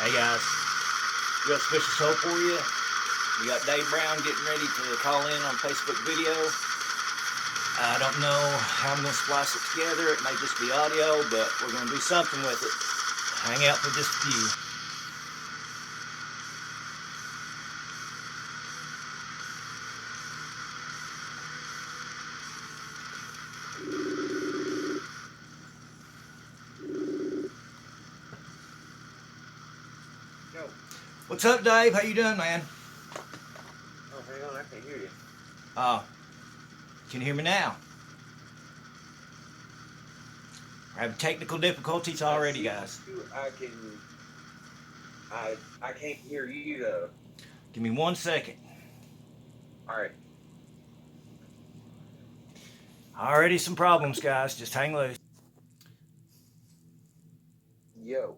Hey guys, we got a special show for you. We got Dave Brown getting ready to call in on Facebook video. I don't know how I'm going to splice it together. It may just be audio, but we're going to do something with it. Hang out for just a few. Yo. What's up, Dave? How you doing, man? Oh, hang on, I can't hear you. Can you hear me now? We're having technical difficulties already, guys. I can't hear you though. Give me 1 second. All right. Already some problems, guys. Just hang loose. Yo.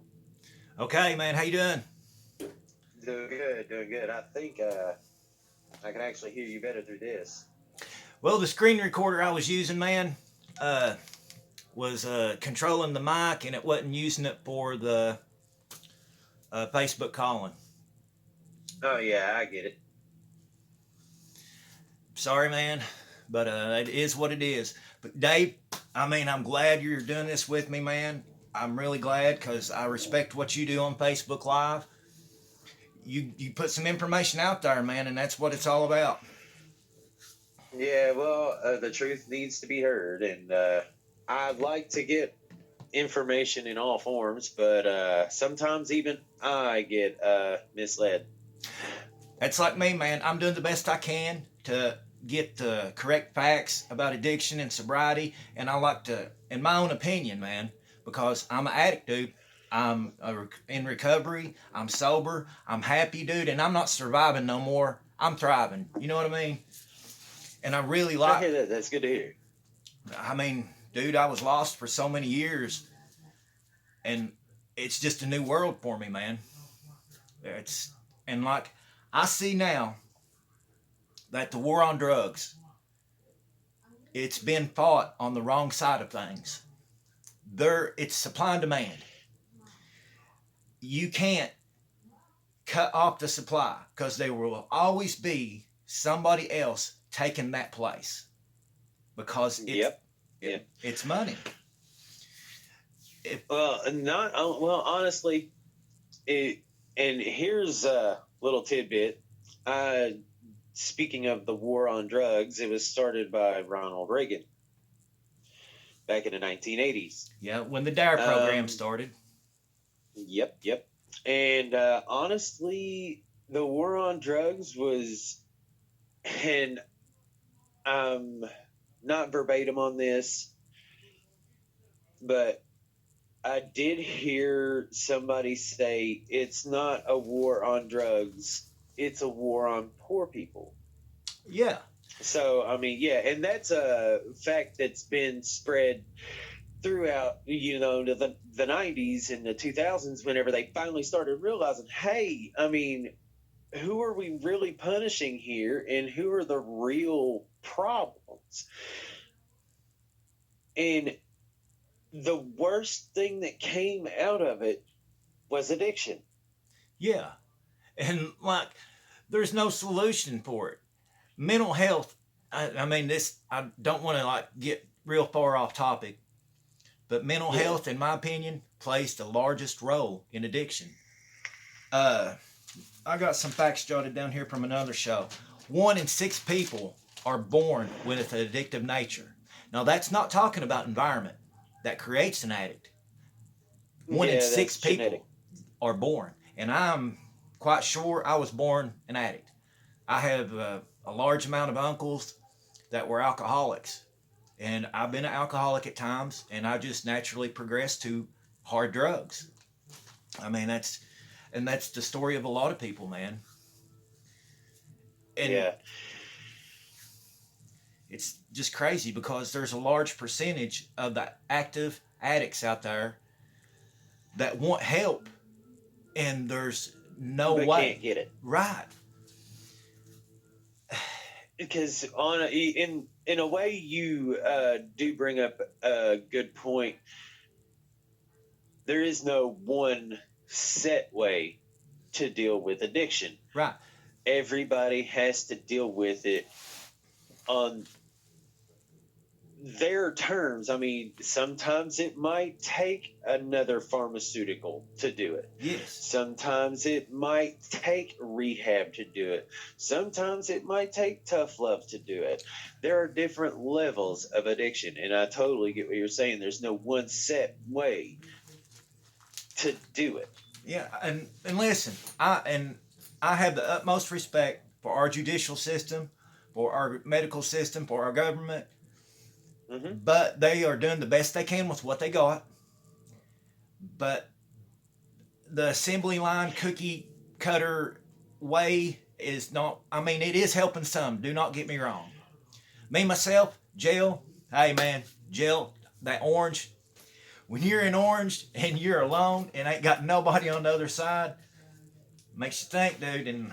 Okay, man. How you doing? Doing good. I think I can actually hear you better through this. Well, the screen recorder I was using, man, was controlling the mic, and it wasn't using it for the Facebook calling. Oh yeah, I get it. Sorry, man, but it is what it is. But Dave, I'm glad you're doing this with me, man. I'm really glad because I respect what you do on Facebook Live. You put some information out there, man, and that's what it's all about. Yeah, well, the truth needs to be heard, and I'd like to get information in all forms, but sometimes even I get misled. That's like me, man. I'm doing the best I can to get the correct facts about addiction and sobriety, and I like to, in my own opinion, man, because I'm an addict, dude. I'm in recovery. I'm sober. I'm happy, dude, and I'm not surviving no more. I'm thriving. You know what I mean? And I really I like. hear that. That's good to hear. Dude, I was lost for so many years, and it's just a new world for me, man. Like I see now that the war on drugs, it's been fought on the wrong side of things. It's supply and demand. You can't cut off the supply because there will always be somebody else taking that place because it's money. Honestly, and here's a little tidbit. Speaking of the war on drugs, it was started by Ronald Reagan back in the 1980s. Yeah, when the DARE program started. Yep. And honestly, the war on drugs was, and I'm not verbatim on this, but I did hear somebody say it's not a war on drugs, it's a war on poor people. Yeah. So, and that's a fact that's been spread throughout, the 90s and the 2000s, whenever they finally started realizing, hey, who are we really punishing here and who are the real problems? And the worst thing that came out of it was addiction. Yeah. And like, there's no solution for it. Mental health, I don't want to get real far off topic, but mental health, in my opinion, plays the largest role in addiction. I got some facts jotted down here from another show. 1 in 6 people are born with an addictive nature. Now, that's not talking about environment that creates an addict. 1 in 6 people genetic. Are born. And I'm quite sure I was born an addict. I have a large amount of uncles that were alcoholics. And I've been an alcoholic at times, and I just naturally progressed to hard drugs. That's the story of a lot of people, man. And it's just crazy because there's a large percentage of the active addicts out there that want help, and there's no way. Can't get it. Right. Because in a way, you do bring up a good point. There is no one set way to deal with addiction. Right. Everybody has to deal with it on their terms. I mean, sometimes it might take another pharmaceutical to do it. Yes. Sometimes it might take rehab to do it. Sometimes it might take tough love to do it. There are different levels of addiction, and I totally get what you're saying. There's no one set way to do it. Yeah, and listen, I have the utmost respect for our judicial system, for our medical system, for our government. Mm-hmm. But they are doing the best they can with what they got. But the assembly line cookie cutter way is not, I mean, it is helping some. Do not get me wrong. Me, myself, jail. Hey, man, jail, that orange. When you're in orange and you're alone and ain't got nobody on the other side, makes you think, dude. And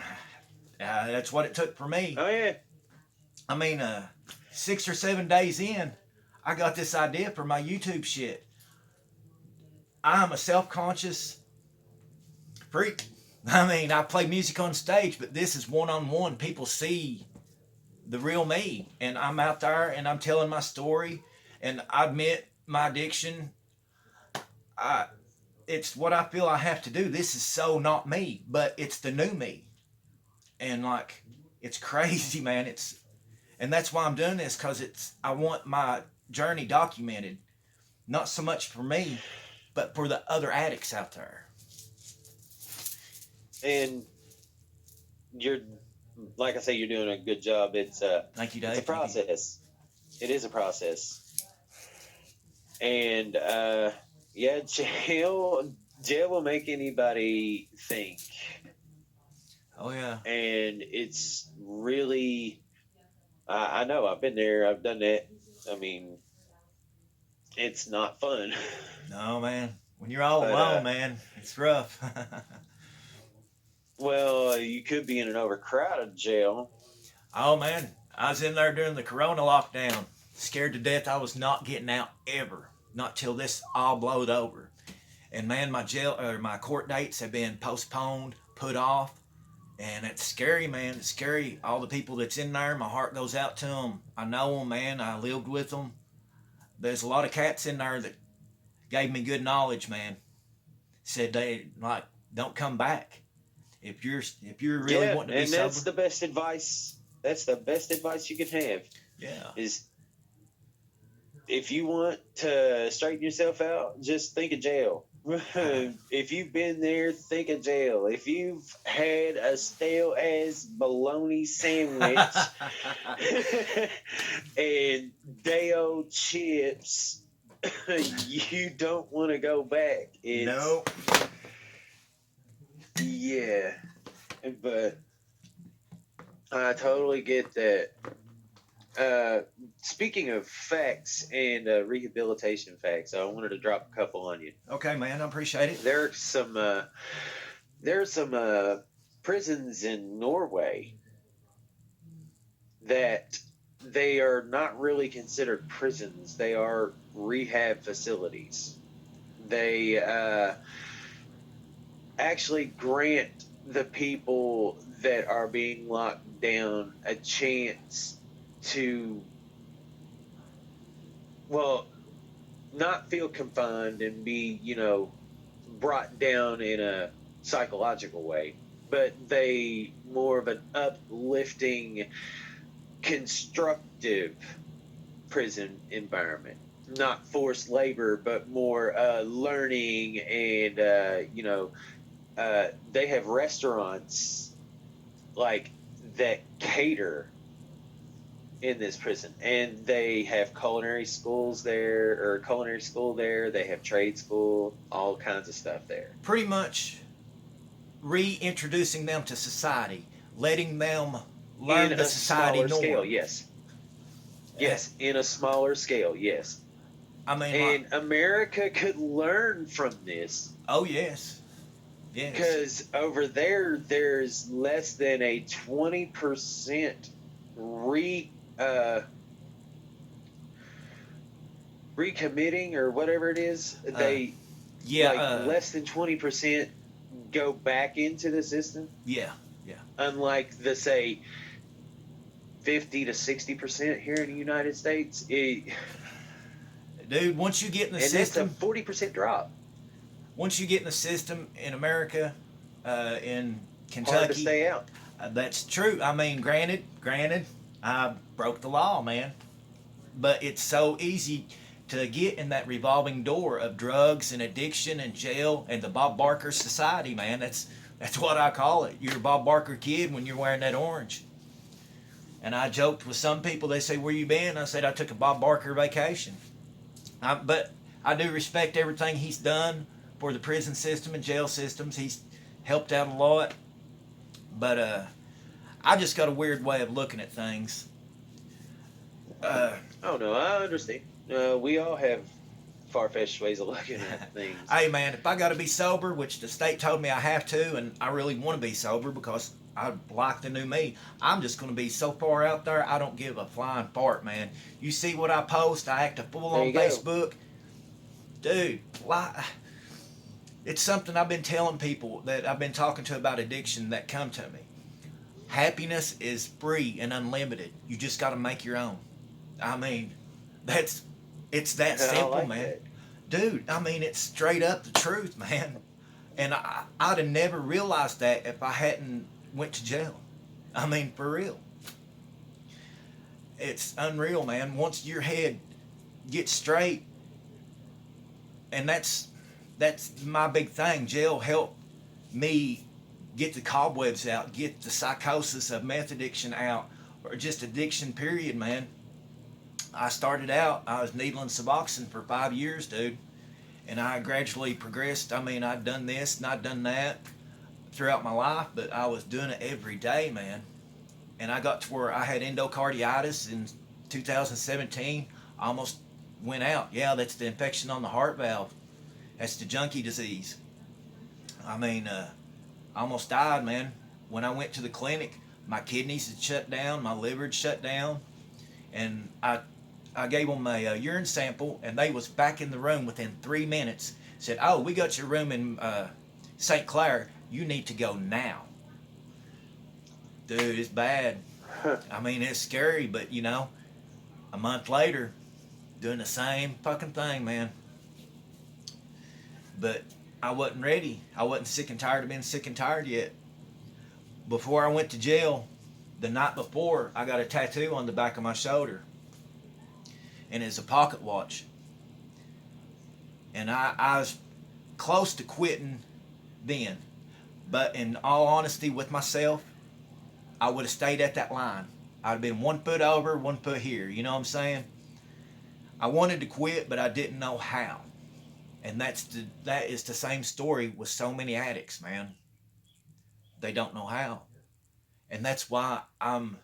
that's what it took for me. Oh, yeah. I mean, 6 or 7 days in, I got this idea for my YouTube shit. I'm a self-conscious freak. I mean, I play music on stage, but this is one-on-one. People see the real me, and I'm out there and I'm telling my story, and I admit my addiction. It's what I feel I have to do. This is so not me, but it's the new me, and like, it's crazy, man. And that's why I'm doing this, because I want my journey documented, not so much for me, but for the other addicts out there. And you're, like I say, you're doing a good job. It's Thank you, Dave. It's a process. It is a process. And yeah, jail will make anybody think. Oh yeah. And it's really, I know, I've been there, I've done that. I mean, it's not fun. No, man. When you're all alone, man, it's rough. Well, you could be in an overcrowded jail. Oh man, I was in there during the Corona lockdown, scared to death. I was not getting out ever, not till this all blowed over. And man, my court dates have been postponed, put off, and it's scary, man. It's scary. All the people that's in there, my heart goes out to them. I know them, man. I lived with them. There's a lot of cats in there that gave me good knowledge, man. Said they like, don't come back. If you're really wanting to be sober. And that's the best advice. That's the best advice you can have. Yeah. Is if you want to straighten yourself out, just think of jail. If you've been there, think of jail. If you've had a stale ass bologna sandwich and Deo chips, you don't want to go back. Nope. Yeah, but I totally get that. Speaking of facts and rehabilitation facts, I wanted to drop a couple on you. Okay, man, I appreciate it. There are some prisons in Norway that they are not really considered prisons. They are rehab facilities. They actually grant the people that are being locked down a chance to, well, not feel confined and be, brought down in a psychological way, but they more of an uplifting, constructive prison environment. Not forced labor, but more learning, and they have restaurants like that cater in this prison, and they have culinary school there. They have trade school, all kinds of stuff there. Pretty much reintroducing them to society, letting them learn the society norm. Scale, yes, in a smaller scale, yes. I mean, and America could learn from this. Oh yes. Yes. Because over there, there's less than a 20% recommitting or whatever it is. Less than 20% go back into the system, Yeah, yeah. unlike the say 50 to 60% here in the United States. Dude, once you get in the And that's a system, 40% drop. once you get in the system in America, in Hard to Kentucky, stay out. that's true. I mean, granted, I broke the law, man, but it's so easy to get in that revolving door of drugs and addiction and jail and the Bob Barker Society, man. That's what I call it. You're a Bob Barker kid when you're wearing that orange. And I joked with some people. They say, "Where you been?" I said, "I took a Bob Barker vacation." But I do respect everything he's done for the prison system and jail systems. He's helped out a lot. But I just got a weird way of looking at things. Oh no, I understand. We all have far-fetched ways of looking at things. Hey man, if I got to be sober, which the state told me I have to, and I really want to be sober because I like the new me, I'm just going to be so far out there, I don't give a flying fart, man. You see what I post, I act a fool There on you go. Facebook. Dude, it's something I've been telling people that I've been talking to about addiction that come to me. Happiness is free and unlimited. You just got to make your own. I mean, it's that I simple, like man. that. Dude, I mean, it's straight up the truth, man. And I'd have never realized that if I hadn't went to jail. I mean, for real. It's unreal, man. Once your head gets straight, and that's my big thing. Jail helped me get the cobwebs out, get the psychosis of meth addiction out, or just addiction period, man. I started out, I was needling Suboxone for 5 years, dude. And I gradually progressed. I mean, I'd done this and I'd done that throughout my life, but I was doing it every day, man. And I got to where I had endocarditis in 2017. I almost went out. Yeah, that's the infection on the heart valve. That's the junkie disease. I mean, I almost died, man. When I went to the clinic, my kidneys had shut down, my liver had shut down, and I gave them a urine sample, and they was back in the room within 3 minutes. Said, "Oh, we got your room in St. Clair. You need to go now." Dude, it's bad. I mean, it's scary, but you know, a month later, doing the same fucking thing, man. But I wasn't ready. I wasn't sick and tired of being sick and tired yet. Before I went to jail, the night before, I got a tattoo on the back of my shoulder. And it's a pocket watch. And I was close to quitting then. But in all honesty with myself, I would have stayed at that line. I'd have been 1 foot over, 1 foot here. You know what I'm saying? I wanted to quit, but I didn't know how. And that is the same story with so many addicts, man. They don't know how. And that's why I'm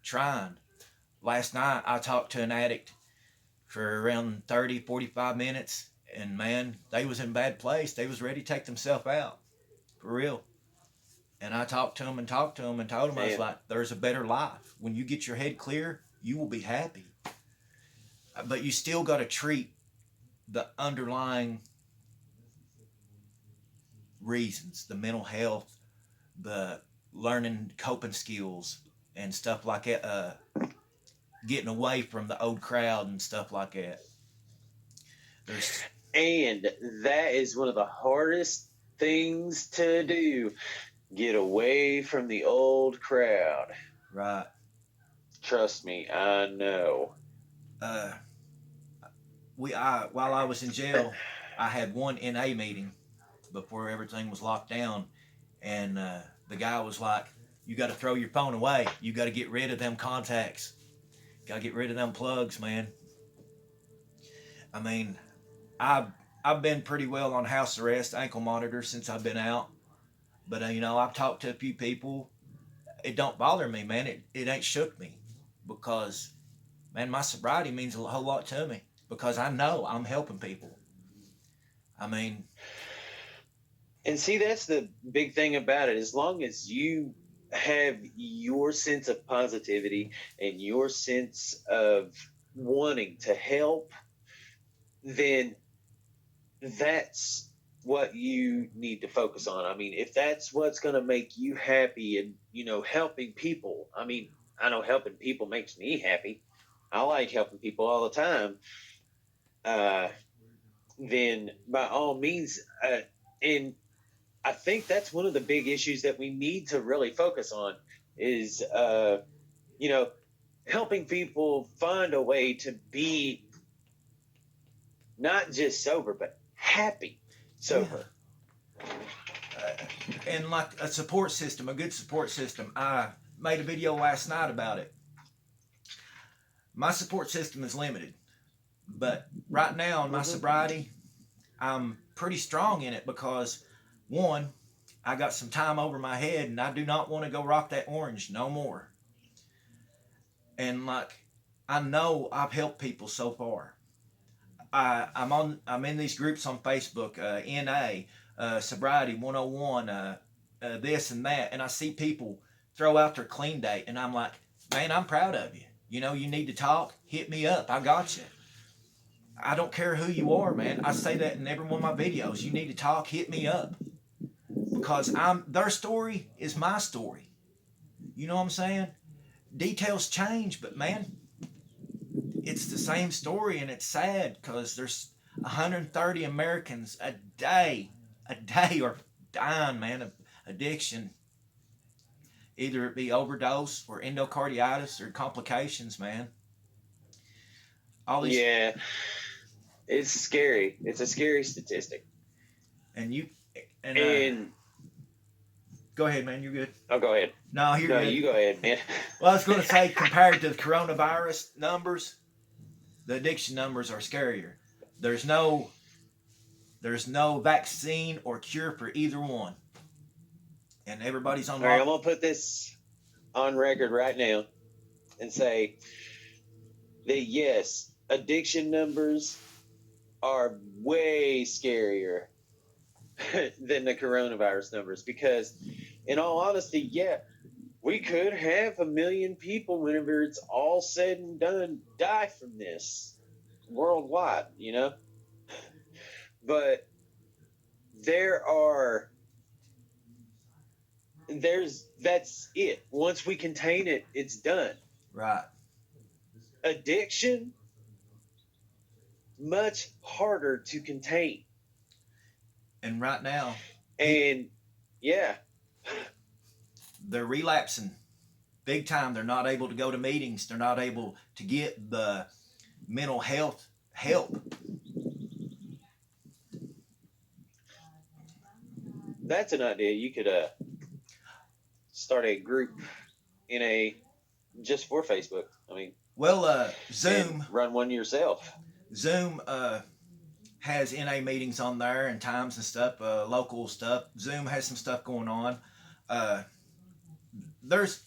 trying. Last night I talked to an addict for around 30, 45 minutes, and man, they was in a bad place. They was ready to take themselves out. For real. And I talked to them and talked to them and told them, I was like, there's a better life. When you get your head clear, you will be happy. But you still got to treat the underlying reasons, the mental health, the learning coping skills and stuff like that, getting away from the old crowd and stuff like that. And that is one of the hardest things to do. Get away from the old crowd. Right. Trust me, I know. While I was in jail, I had one NA meeting before everything was locked down, and the guy was like, "You got to throw your phone away. You got to get rid of them contacts. Got to get rid of them plugs, man." I mean, I've been pretty well on house arrest, ankle monitor since I've been out, but you know, I've talked to a few people. It don't bother me, man. It ain't shook me because, man, my sobriety means a whole lot to me because I know I'm helping people. I mean, and see, that's the big thing about it. As long as you have your sense of positivity and your sense of wanting to help, then that's what you need to focus on. I mean, if that's what's going to make you happy and, helping people, I mean, I know helping people makes me happy. I like helping people all the time. Uh, then by all means, and I think that's one of the big issues that we need to really focus on is, you know, helping people find a way to be not just sober, but happy sober. And like a support system, a good support system. I made a video last night about it. My support system is limited, but right now in my sobriety, I'm pretty strong in it because, one, I got some time over my head and I do not want to go rock that orange no more. And like, I know I've helped people so far. I'm in these groups on Facebook, NA, Sobriety 101, this and that, and I see people throw out their clean date, and I'm like, man, I'm proud of you. You know, you need to talk, hit me up. I got you. I don't care who you are, man. I say that in every one of my videos. You need to talk, hit me up. Because their story is my story. You know what I'm saying? Details change, but man, it's the same story, and it's sad because there's 130 Americans a day are dying, man, of addiction. Either it be overdose or endocarditis or complications, man. All these. Yeah, it's scary. It's a scary statistic. And go ahead, man. You're good. Oh, go ahead. No, you're good. You go ahead, man. Well, I was going to say, compared to the coronavirus numbers, the addiction numbers are scarier. There's no vaccine or cure for either one. And everybody's on. All right, I'm going to put this on record right now and say that yes, addiction numbers are way scarier than the coronavirus numbers because, in all honesty, yeah, we could have 1 million people whenever it's all said and done die from this worldwide, but that's it. Once we contain it, it's done. Right. Addiction, much harder to contain. And right now, and yeah, they're relapsing big time. They're not able to go to meetings. They're not able to get the mental health help. That's an idea. You could start a group just for Facebook. I mean, well, Zoom, run one yourself. Zoom has NA meetings on there and times and stuff, local stuff. Zoom has some stuff going on. There's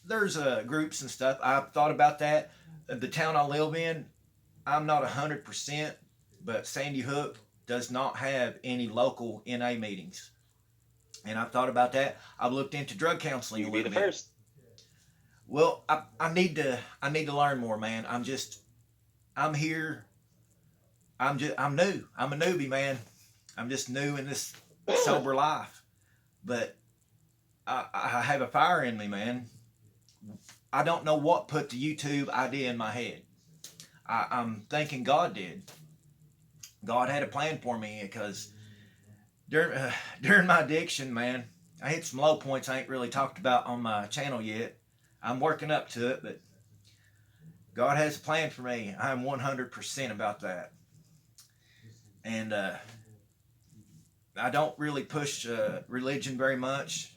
groups and stuff. I've thought about that. The town I live in, I'm not 100%, but Sandy Hook does not have any local NA meetings. And I've thought about that. I've looked into drug counseling. You'd be the first. Well, I need to learn more, man. I'm here. I'm new. I'm a newbie, man. I'm just new in this sober life. But I have a fire in me, man. I don't know what put the YouTube idea in my head. I'm thinking God did. God had a plan for me because during my addiction, man, I hit some low points I ain't really talked about on my channel yet. I'm working up to it, but God has a plan for me. I'm 100% about that. And I don't really push religion very much,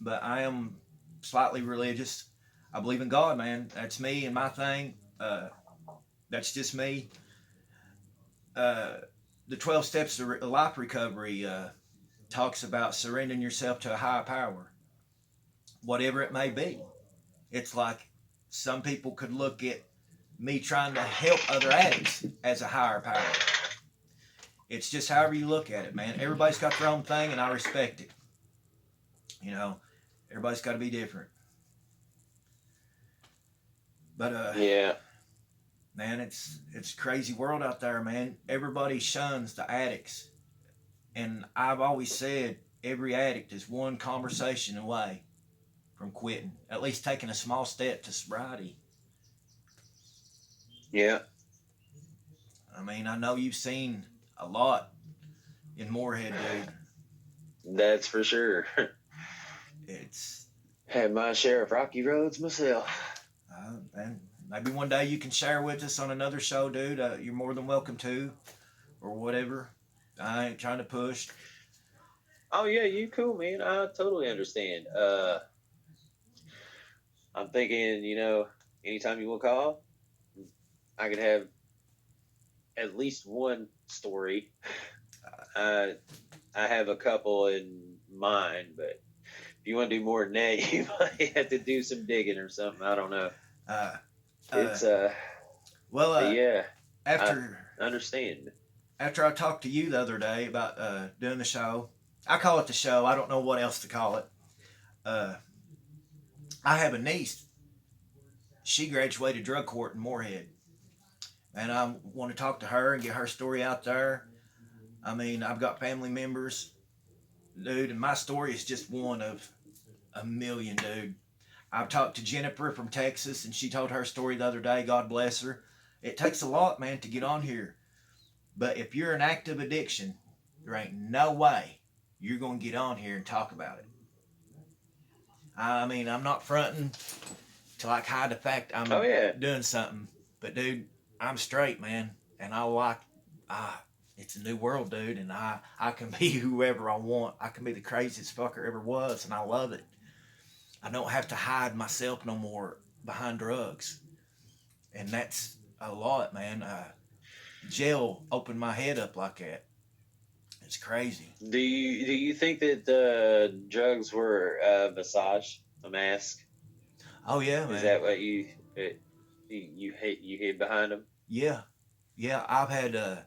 but I am slightly religious. I believe in God, man. That's me and my thing. That's just me. The 12 Steps to Life Recovery talks about surrendering yourself to a higher power, whatever it may be. It's like some people could look at me trying to help other addicts as a higher power. It's just however you look at it, man. Everybody's got their own thing, and I respect it. Everybody's got to be different. But yeah, man, it's a crazy world out there, man. Everybody shuns the addicts. And I've always said every addict is one conversation away from quitting, at least taking a small step to sobriety. Yeah, I mean, I know you've seen a lot in Moorhead, dude. that's for sure. It's Had my share of rocky roads myself. and maybe one day you can share with us on another show, dude. You're more than welcome to, or whatever. I ain't trying to push. Oh yeah, you cool, man. I totally understand. I'm thinking, anytime you will call, I could have at least one story. Uh, I have a couple in mind, but if you want to do more than that, you might have to do some digging or something. I don't know. Uh, It's well, yeah, after I understand. after I talked to you the other day about doing the show, I call it the show. I don't know what else to call it. Uh, I have a niece. She graduated drug court in Moorhead, and I want to talk to her and get her story out there. I mean, I've got family members, dude, and my story is just one of a million, dude. I've talked to Jennifer from Texas, and she told her story the other day. God bless her. It takes a lot, man, to get on here. But if you're an active addiction, there ain't no way you're going to get on here and talk about it. I mean, I'm not fronting to like hide the fact I'm Oh yeah, doing something, but dude, I'm straight, man, and I like, ah, it's a new world, dude, and I can be whoever I want. I can be the craziest fucker ever was, and I love it. I don't have to hide myself no more behind drugs, and that's a lot, man. Jail opened my head up like that. It's crazy. do you think that the drugs were a visage, a mask? Oh yeah, Is man. that what you hid behind them? Yeah, yeah. I've had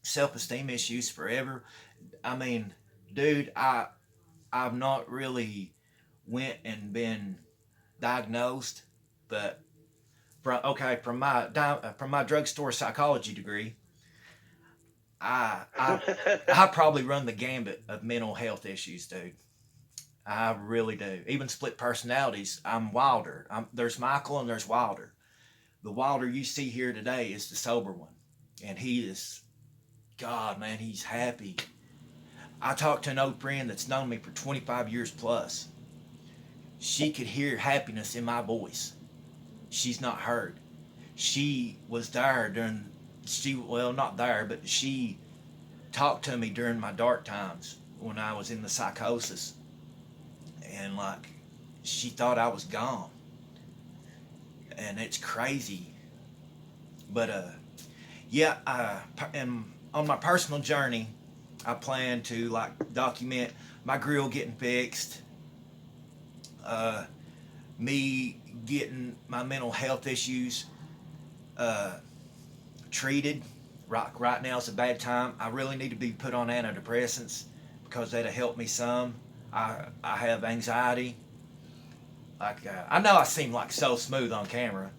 self-esteem issues forever. I mean, dude, I've not really went and been diagnosed, but from my drugstore psychology degree, I I I probably run the gambit of mental health issues, dude. I really do. Even split personalities. I'm Wilder. There's Michael and there's Wilder. The Wilder you see here today is the sober one, and he is God, man. He's happy. I talked to an old friend that's known me for 25 years plus. She could hear happiness in my voice. She's not heard. She was there during not there, but she talked to me during my dark times when I was in the psychosis, and like she thought I was gone, and it's crazy. But yeah, and on my personal journey, I plan to like document my grill getting fixed, uh, me getting my mental health issues uh, treated. Right now is a bad time. I really need to be put on antidepressants because that'll help me some. I have anxiety. Like I know I seem like so smooth on camera,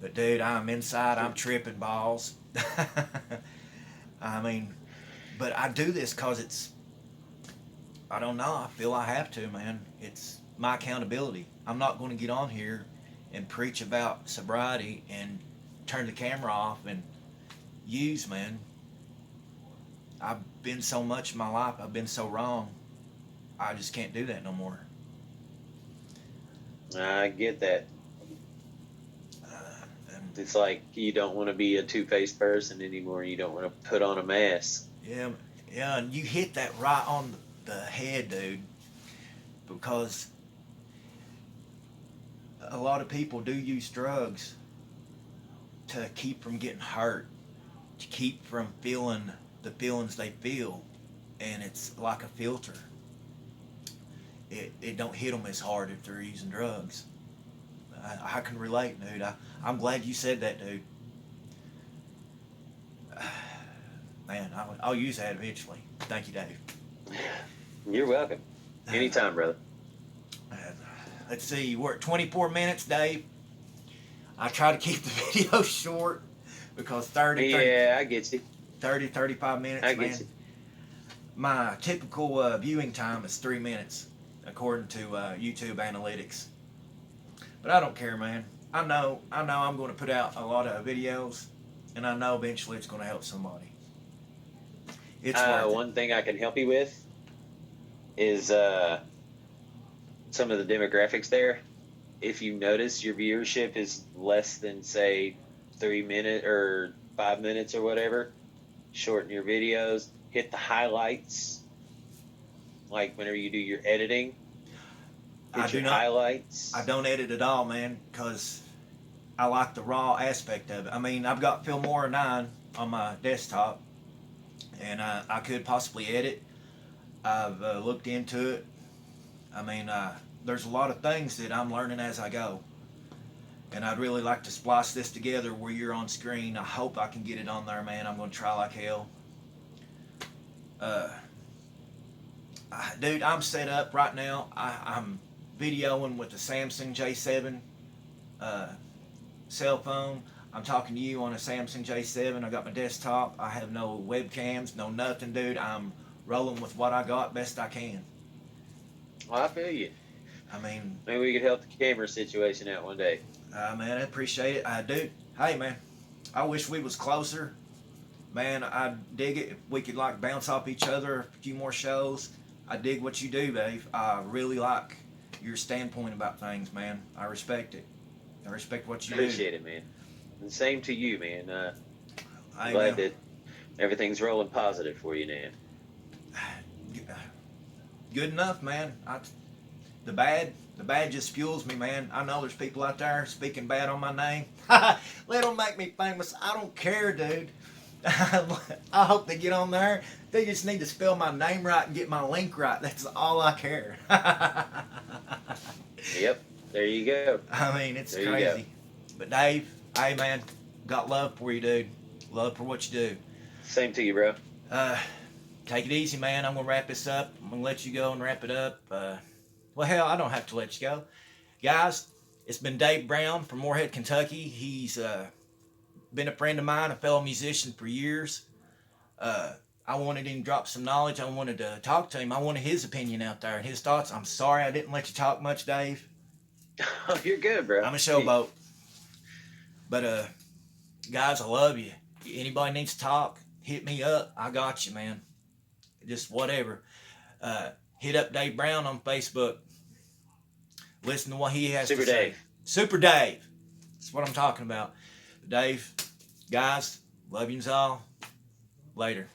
but dude, I'm inside. I'm tripping balls. I mean, but I do this because it's. I don't know. I feel I have to, man. It's my accountability. I'm not going to get on here and preach about sobriety and turn the camera off and use, man. I've been so much in my life. I've been so wrong. I just can't do that no more. I get that. And It's like you don't want to be a two-faced person anymore. You don't want to put on a mask. yeah, yeah, and you hit that right on the head, dude. Because a lot of people do use drugs to keep from getting hurt, to keep from feeling the feelings they feel, and it's like a filter. It don't hit them as hard if they're using drugs. I can relate, dude. I'm glad you said that, dude. Man, I'll use that eventually. Thank you, Dave. You're welcome. Anytime, brother. Uh, let's see, we're at 24 minutes, Dave. I try to keep the video short because 30, Yeah, I get you. 35 minutes, I man. get you. my typical viewing time is 3 minutes, according to YouTube analytics. But I don't care, man. I know I'm going to put out a lot of videos, and I know eventually it's going to help somebody. It's worth it. One thing I can help you with is some of the demographics there. If you notice your viewership is less than, say, 3 minutes or 5 minutes or whatever, shorten your videos, hit the highlights. Like whenever you do your editing, hit your highlights. I don't edit at all, man, because I like the raw aspect of it. I mean, I've got Filmora 9 on my desktop, and I could possibly edit. I've looked into it. I mean, there's a lot of things that I'm learning as I go. And I'd really like to splice this together where you're on screen. I hope I can get it on there, man. I'm going to try like hell. Dude, I'm set up right now. I'm videoing with the Samsung J7 cell phone. I'm talking to you on a Samsung J7. I got my desktop. I have no webcams, no nothing, dude. I'm rolling with what I got best I can. Well, I feel you. I mean, maybe we could help the camera situation out one day. Man, I appreciate it. I do. Hey, man, I wish we was closer. Man, I dig it if we could like bounce off each other a few more shows. I dig what you do, Dave. I really like your standpoint about things, man. I respect it. I respect what you Appreciate it, man. And same to you, man. I'm do. glad that everything's rolling positive for you now. Good enough, man. The bad just fuels me, man. I know there's people out there speaking bad on my name. Let them make me famous. I don't care, dude. I hope they get on there. They just need to spell my name right and get my link right. That's all I care. Yep, there you go. I mean, it's there crazy. But Dave, hey, man, got love for you, dude. Love for what you do. Same to you, bro. Take it easy, man. I'm going to wrap this up. I'm going to let you go and wrap it up. Well, hell, I don't have to let you go. Guys, it's been Dave Brown from Moorhead, Kentucky. He's been a friend of mine, a fellow musician for years. I wanted him to drop some knowledge. I wanted to talk to him. I wanted his opinion out there and his thoughts. I'm sorry I didn't let you talk much, Dave. Oh, you're good, bro. I'm a showboat. But, guys, I love you. Anybody needs to talk, hit me up. I got you, man. Just whatever. Hit up Dave Brown on Facebook. Listen to what he has Super to say. Dave. Super Dave. That's what I'm talking about. Dave, guys, love yous all. Later.